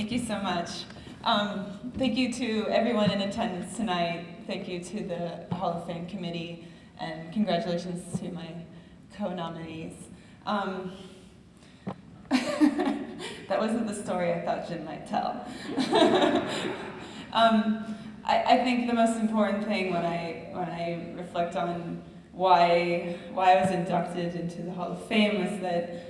Thank you so much. Thank you to everyone in attendance tonight. Thank you to the Hall of Fame committee, and congratulations to my co-nominees. That wasn't the story I thought Jim might tell. I think the most important thing when I reflect on why I was inducted into the Hall of Fame was that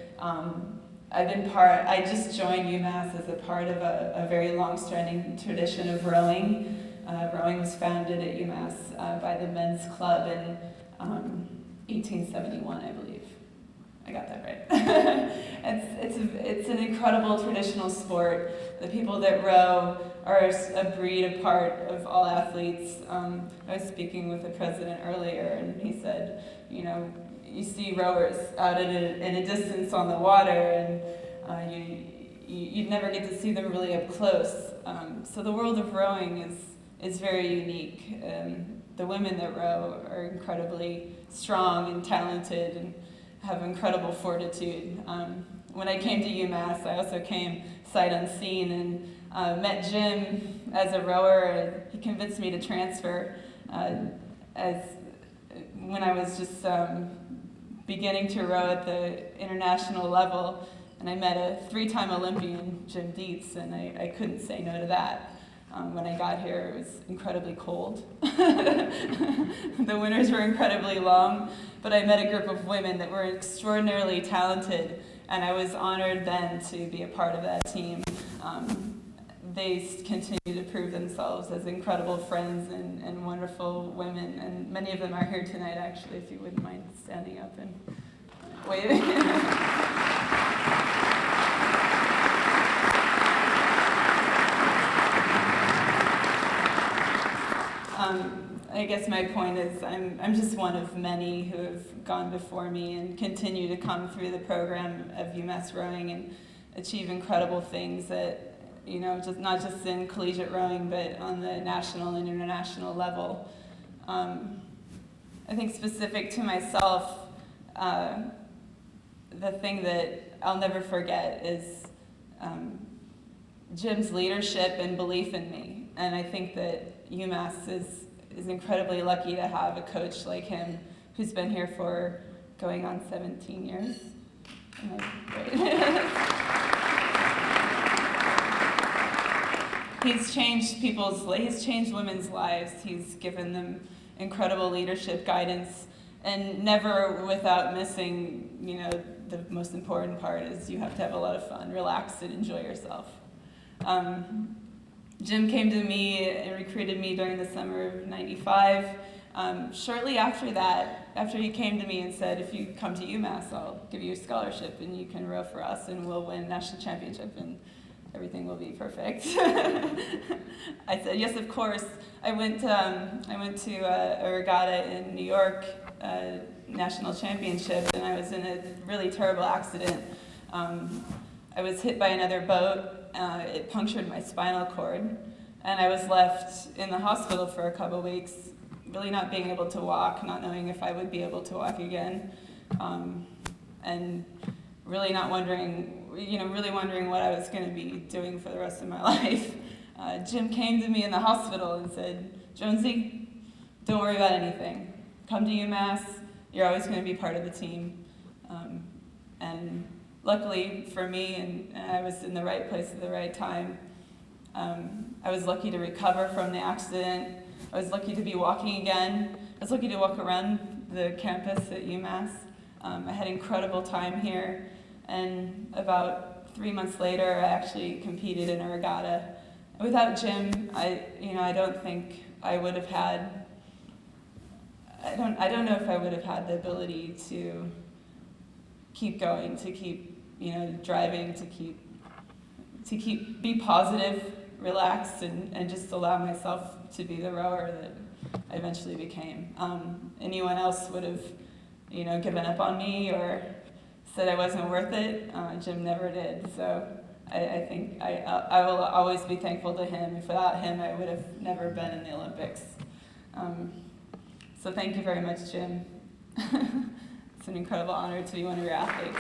I just joined UMass as a part of a very long-standing tradition of rowing. Rowing was founded at UMass by the men's club in 1871, I believe. I got that right. It's an incredible traditional sport. The people that row are a breed apart of all athletes. I was speaking with the president earlier, and he said, you see rowers out in a distance on the water, and you'd never get to see them really up close. So the world of rowing is very unique. The women that row are incredibly strong and talented and have incredible fortitude. When I came to UMass, I also came sight unseen and met Jim as a rower, and he convinced me to transfer when I was just beginning to row at the international level, and I met a 3-time Olympian, Jim Dietz, and I couldn't say no to that. When I got here, it was incredibly cold. The winters were incredibly long, but I met a group of women that were extraordinarily talented, and I was honored then to be a part of that team. They continue to prove themselves as incredible friends and wonderful women, and many of them are here tonight, actually, if you wouldn't mind standing up and waving. I guess my point is I'm just one of many who have gone before me and continue to come through the program of UMass rowing and achieve incredible things that, not just in collegiate rowing, but on the national and international level. I think specific to myself, the thing that I'll never forget is Jim's leadership and belief in me. And I think that UMass is incredibly lucky to have a coach like him who's been here for going on 17 years. Am I right? He's changed women's lives. He's given them incredible leadership guidance, and never without missing, the most important part is you have to have a lot of fun, relax, and enjoy yourself. Jim came to me and recruited me during the summer of '95. Shortly after that, after he came to me and said, if you come to UMass, I'll give you a scholarship and you can row for us and we'll win national championship and everything will be perfect. I said, yes, of course. I went to a regatta in New York, national championship, and I was in a really terrible accident. I was hit by another boat. It punctured my spinal cord, and I was left in the hospital for a couple weeks, really not being able to walk, not knowing if I would be able to walk again, and really wondering what I was going to be doing for the rest of my life. Jim came to me in the hospital and said, Jonesy, don't worry about anything. Come to UMass, you're always going to be part of the team. And luckily for me, and I was in the right place at the right time, I was lucky to recover from the accident. I was lucky to be walking again. I was lucky to walk around the campus at UMass. I had an incredible time here, and about 3 months later, I actually competed in a regatta. Without Jim, I don't think I would have had. I don't know if I would have had the ability to keep going, to keep driving, to be positive, relaxed, and just allow myself to be the rower that I eventually became. Anyone else would have, given up on me or said I wasn't worth it. Jim never did. So I think I will always be thankful to him. If without him, I would have never been in the Olympics. So thank you very much, Jim. It's an incredible honor to be one of your athletes.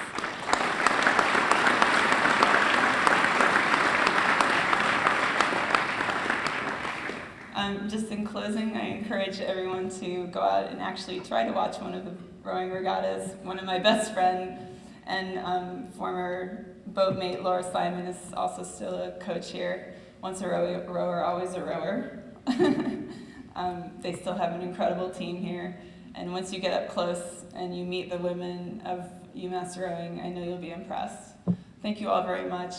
Just in closing, I encourage everyone to go out and actually try to watch one of the rowing regattas. One of my best friends and former boatmate Laura Simon is also still a coach here. Once a rower, always a rower. They still have an incredible team here. And once you get up close and you meet the women of UMass rowing, I know you'll be impressed. Thank you all very much.